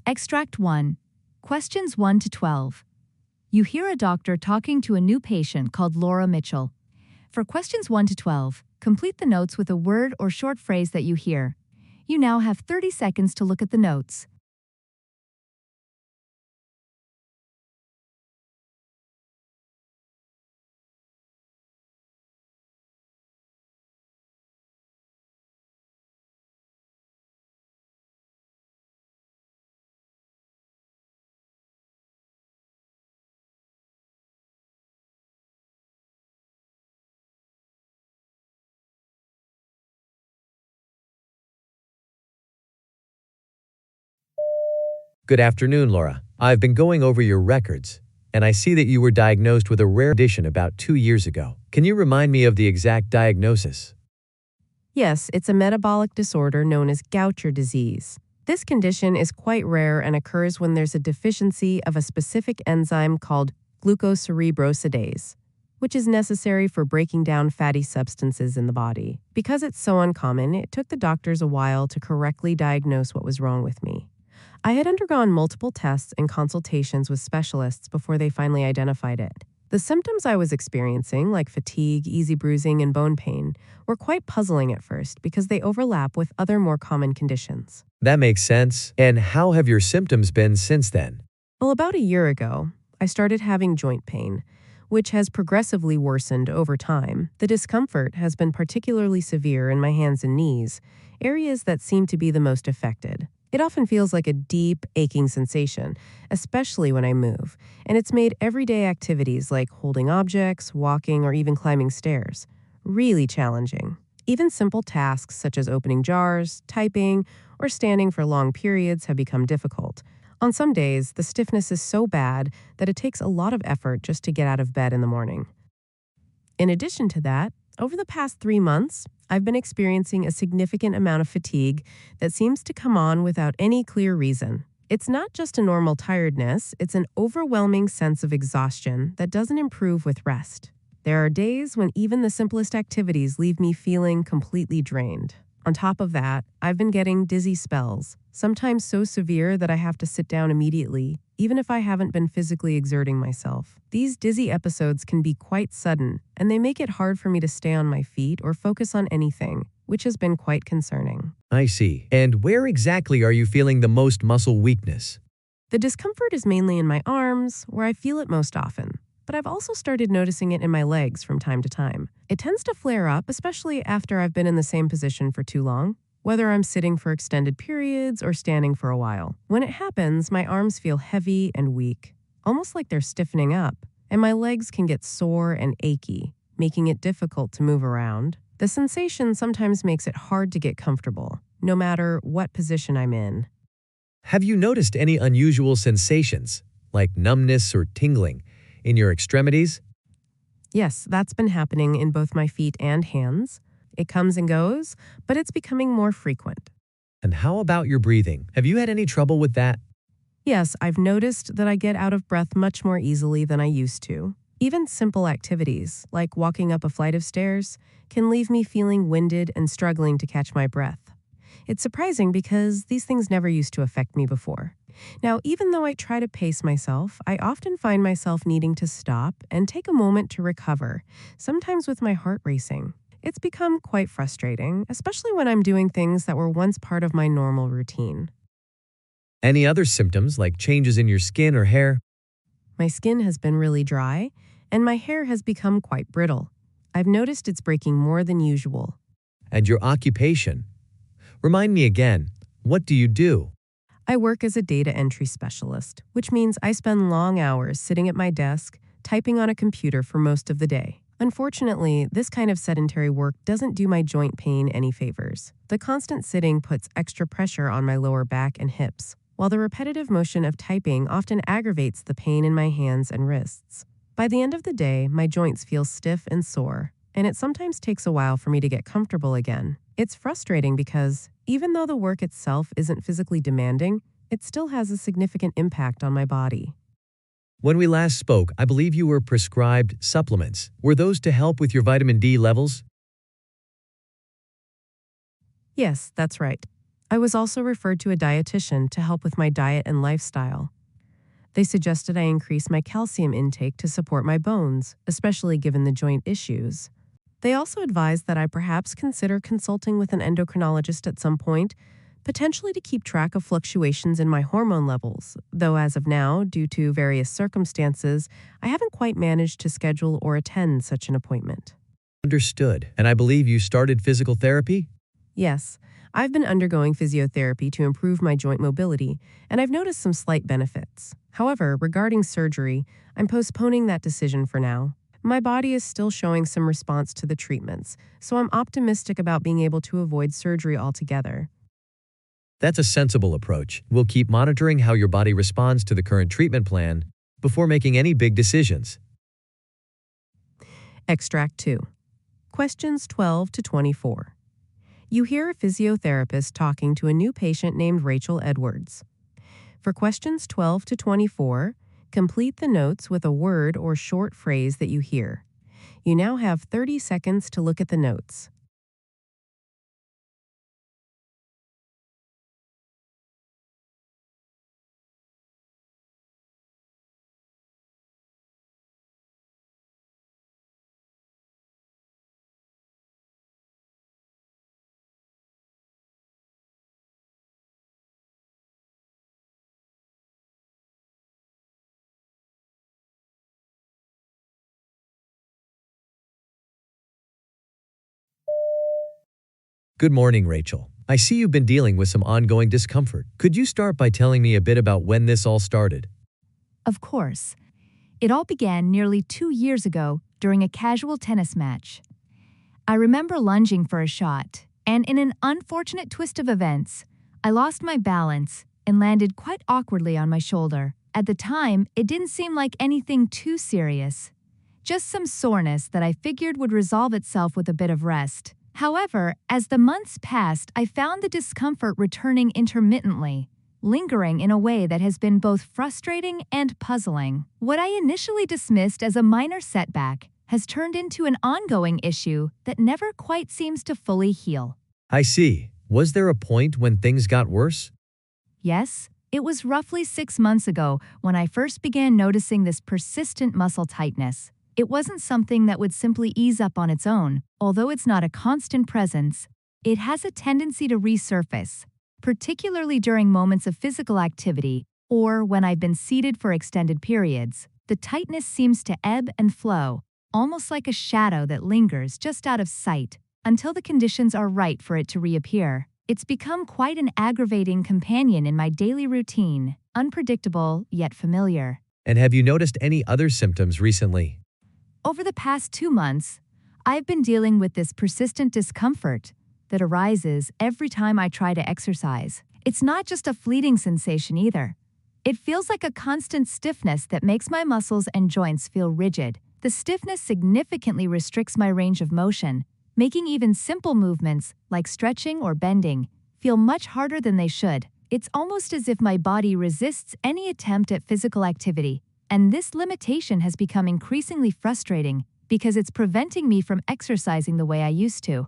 Extract 1. Questions 1 to 12. You hear a doctor talking to a new patient called Laura Mitchell. For questions 1 to 12, complete the notes with a word or short phrase that you hear. You now have 30 seconds to look at the notes. Good afternoon, Laura. I've been going over your records, and I see that you were diagnosed with a rare condition about 2 years ago. Can you remind me of the exact diagnosis? Yes, it's a metabolic disorder known as Gaucher disease. This condition is quite rare and occurs when there's a deficiency of a specific enzyme called glucocerebrosidase, which is necessary for breaking down fatty substances in the body. Because it's so uncommon, it took the doctors a while to correctly diagnose what was wrong with me. I had undergone multiple tests and consultations with specialists before they finally identified it. The symptoms I was experiencing, like fatigue, easy bruising, and bone pain, were quite puzzling at first because they overlap with other more common conditions. That makes sense. And how have your symptoms been since then? Well, about a year ago, I started having joint pain, which has progressively worsened over time. The discomfort has been particularly severe in my hands and knees, areas that seem to be the most affected. It often feels like a deep, aching sensation, especially when I move, and it's made everyday activities like holding objects, walking, or even climbing stairs really challenging. Even simple tasks such as opening jars, typing, or standing for long periods have become difficult. On some days, the stiffness is so bad that it takes a lot of effort just to get out of bed in the morning. In addition to that, over the past 3 months, I've been experiencing a significant amount of fatigue that seems to come on without any clear reason. It's not just a normal tiredness, it's an overwhelming sense of exhaustion that doesn't improve with rest. There are days when even the simplest activities leave me feeling completely drained. On top of that, I've been getting dizzy spells, sometimes so severe that I have to sit down immediately, even if I haven't been physically exerting myself. These dizzy episodes can be quite sudden, and they make it hard for me to stay on my feet or focus on anything, which has been quite concerning. I see. And where exactly are you feeling the most muscle weakness? The discomfort is mainly in my arms, where I feel it most often. But I've also started noticing it in my legs from time to time. It tends to flare up, especially after I've been in the same position for too long, whether I'm sitting for extended periods or standing for a while. When it happens, my arms feel heavy and weak, almost like they're stiffening up, and my legs can get sore and achy, making it difficult to move around. The sensation sometimes makes it hard to get comfortable, no matter what position I'm in. Have you noticed any unusual sensations, like numbness or tingling, in your extremities? Yes, that's been happening in both my feet and hands. It comes and goes, but it's becoming more frequent. And how about your breathing? Have you had any trouble with that? Yes, I've noticed that I get out of breath much more easily than I used to. Even simple activities, like walking up a flight of stairs, can leave me feeling winded and struggling to catch my breath. It's surprising because these things never used to affect me before. Now, even though I try to pace myself, I often find myself needing to stop and take a moment to recover, sometimes with my heart racing. It's become quite frustrating, especially when I'm doing things that were once part of my normal routine. Any other symptoms, like changes in your skin or hair? My skin has been really dry, and my hair has become quite brittle. I've noticed it's breaking more than usual. And your occupation? Remind me again, what do you do? I work as a data entry specialist, which means I spend long hours sitting at my desk, typing on a computer for most of the day. Unfortunately, this kind of sedentary work doesn't do my joint pain any favors. The constant sitting puts extra pressure on my lower back and hips, while the repetitive motion of typing often aggravates the pain in my hands and wrists. By the end of the day, my joints feel stiff and sore, and it sometimes takes a while for me to get comfortable again. It's frustrating because, even though the work itself isn't physically demanding, it still has a significant impact on my body. When we last spoke, I believe you were prescribed supplements. Were those to help with your vitamin D levels? Yes, that's right. I was also referred to a dietitian to help with my diet and lifestyle. They suggested I increase my calcium intake to support my bones, especially given the joint issues. They also advised that I perhaps consider consulting with an endocrinologist at some point, potentially to keep track of fluctuations in my hormone levels, though as of now, due to various circumstances, I haven't quite managed to schedule or attend such an appointment. Understood. And I believe you started physical therapy? Yes, I've been undergoing physiotherapy to improve my joint mobility, and I've noticed some slight benefits. However, regarding surgery, I'm postponing that decision for now. My body is still showing some response to the treatments, so I'm optimistic about being able to avoid surgery altogether. That's a sensible approach. We'll keep monitoring how your body responds to the current treatment plan before making any big decisions. Extract 2. Questions 12 to 24. You hear a physiotherapist talking to a new patient named Raichel Edwards. For questions 12 to 24, complete the notes with a word or short phrase that you hear. You now have 30 seconds to look at the notes. Good morning, Rachel. I see you've been dealing with some ongoing discomfort. Could you start by telling me a bit about when this all started? Of course. It all began nearly 2 years ago during a casual tennis match. I remember lunging for a shot, and in an unfortunate twist of events, I lost my balance and landed quite awkwardly on my shoulder. At the time, it didn't seem like anything too serious, just some soreness that I figured would resolve itself with a bit of rest. However, as the months passed, I found the discomfort returning intermittently, lingering in a way that has been both frustrating and puzzling. What I initially dismissed as a minor setback has turned into an ongoing issue that never quite seems to fully heal. I see. Was there a point when things got worse? Yes, it was roughly 6 months ago when I first began noticing this persistent muscle tightness. It wasn't something that would simply ease up on its own. Although it's not a constant presence, it has a tendency to resurface, particularly during moments of physical activity or when I've been seated for extended periods. The tightness seems to ebb and flow, almost like a shadow that lingers just out of sight until the conditions are right for it to reappear. It's become quite an aggravating companion in my daily routine, unpredictable yet familiar. And have you noticed any other symptoms recently? Over the past 2 months, I've been dealing with this persistent discomfort that arises every time I try to exercise. It's not just a fleeting sensation either. It feels like a constant stiffness that makes my muscles and joints feel rigid. The stiffness significantly restricts my range of motion, making even simple movements like stretching or bending feel much harder than they should. It's almost as if my body resists any attempt at physical activity. And this limitation has become increasingly frustrating because it's preventing me from exercising the way I used to.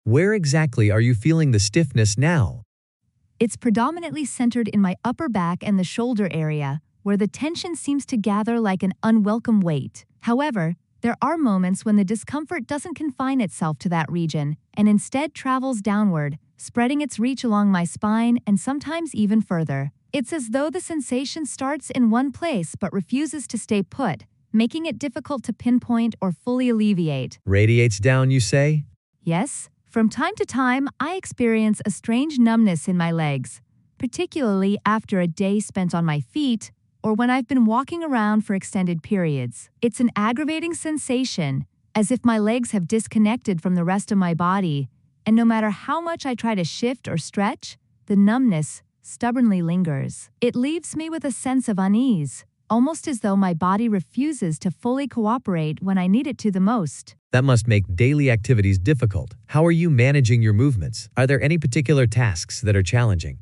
Where exactly are you feeling the stiffness now? It's predominantly centered in my upper back and the shoulder area, where the tension seems to gather like an unwelcome weight. However, there are moments when the discomfort doesn't confine itself to that region and instead travels downward, spreading its reach along my spine and sometimes even further. It's as though the sensation starts in one place but refuses to stay put, making it difficult to pinpoint or fully alleviate. Radiates down, you say? Yes, from time to time, I experience a strange numbness in my legs, particularly after a day spent on my feet or when I've been walking around for extended periods. It's an aggravating sensation, as if my legs have disconnected from the rest of my body, and no matter how much I try to shift or stretch, the numbness stubbornly lingers. It leaves me with a sense of unease, almost as though my body refuses to fully cooperate when I need it to the most. That must make daily activities difficult. How are you managing your movements? Are there any particular tasks that are challenging?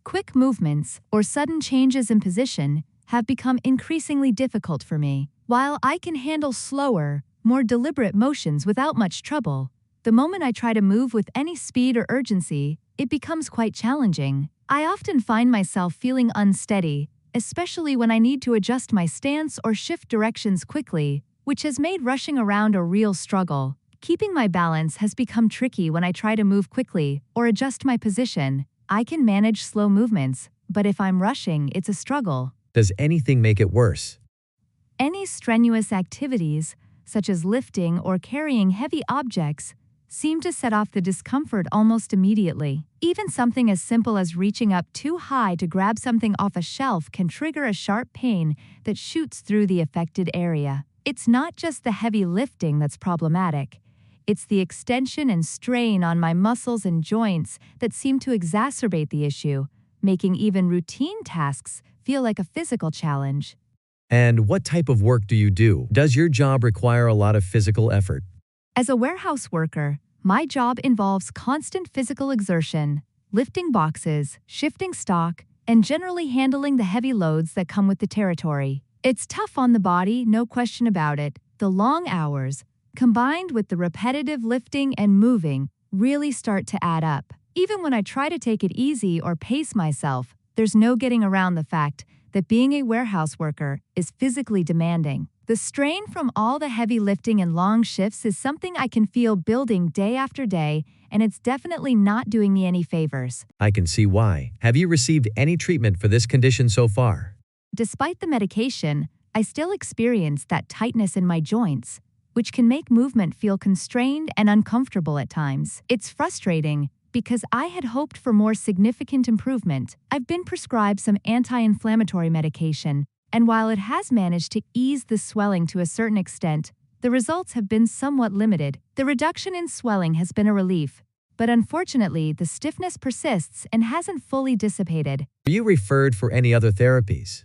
Quick movements or sudden changes in position have become increasingly difficult for me. While I can handle slower, more deliberate motions without much trouble, the moment I try to move with any speed or urgency, it becomes quite challenging. I often find myself feeling unsteady, especially when I need to adjust my stance or shift directions quickly, which has made rushing around a real struggle. Keeping my balance has become tricky when I try to move quickly or adjust my position. I can manage slow movements, but if I'm rushing, it's a struggle. Does anything make it worse? Any strenuous activities, such as lifting or carrying heavy objects, seem to set off the discomfort almost immediately. Even something as simple as reaching up too high to grab something off a shelf can trigger a sharp pain that shoots through the affected area. It's not just the heavy lifting that's problematic. It's the extension and strain on my muscles and joints that seem to exacerbate the issue, making even routine tasks feel like a physical challenge. And what type of work do you do? Does your job require a lot of physical effort? As a warehouse worker, my job involves constant physical exertion, lifting boxes, shifting stock, and generally handling the heavy loads that come with the territory. It's tough on the body, no question about it. The long hours, combined with the repetitive lifting and moving, really start to add up. Even when I try to take it easy or pace myself, there's no getting around the fact that being a warehouse worker is physically demanding. The strain from all the heavy lifting and long shifts is something I can feel building day after day, and it's definitely not doing me any favors. I can see why. Have you received any treatment for this condition so far? Despite the medication, I still experience that tightness in my joints, which can make movement feel constrained and uncomfortable at times. It's frustrating because I had hoped for more significant improvement. I've been prescribed some anti-inflammatory medication, and while it has managed to ease the swelling to a certain extent, the results have been somewhat limited. The reduction in swelling has been a relief, but unfortunately, the stiffness persists and hasn't fully dissipated. Are you referred for any other therapies?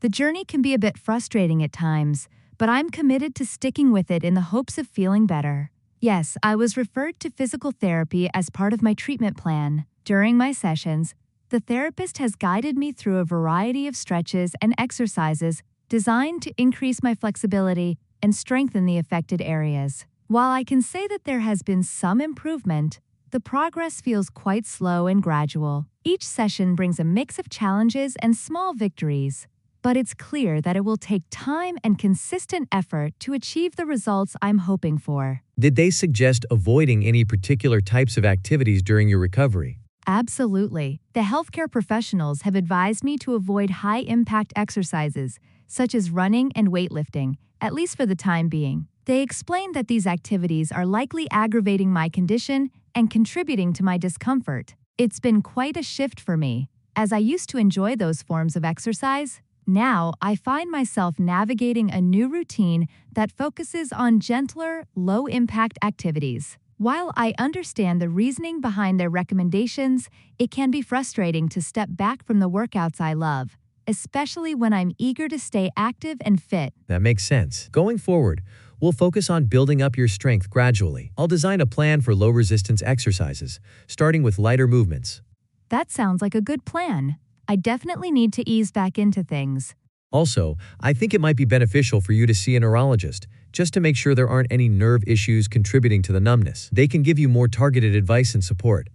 The journey can be a bit frustrating at times, but I'm committed to sticking with it in the hopes of feeling better. Yes, I was referred to physical therapy as part of my treatment plan. During my sessions, the therapist has guided me through a variety of stretches and exercises designed to increase my flexibility and strengthen the affected areas. While I can say that there has been some improvement, the progress feels quite slow and gradual. Each session brings a mix of challenges and small victories, but it's clear that it will take time and consistent effort to achieve the results I'm hoping for. Did they suggest avoiding any particular types of activities during your recovery? Absolutely. The healthcare professionals have advised me to avoid high-impact exercises, such as running and weightlifting, at least for the time being. They explained that these activities are likely aggravating my condition and contributing to my discomfort. It's been quite a shift for me, as I used to enjoy those forms of exercise. Now, I find myself navigating a new routine that focuses on gentler, low-impact activities. While I understand the reasoning behind their recommendations, it can be frustrating to step back from the workouts I love, especially when I'm eager to stay active and fit. That makes sense. Going forward, we'll focus on building up your strength gradually. I'll design a plan for low-resistance exercises, starting with lighter movements. That sounds like a good plan. I definitely need to ease back into things. Also, I think it might be beneficial for you to see a neurologist, just to make sure there aren't any nerve issues contributing to the numbness. They can give you more targeted advice and support.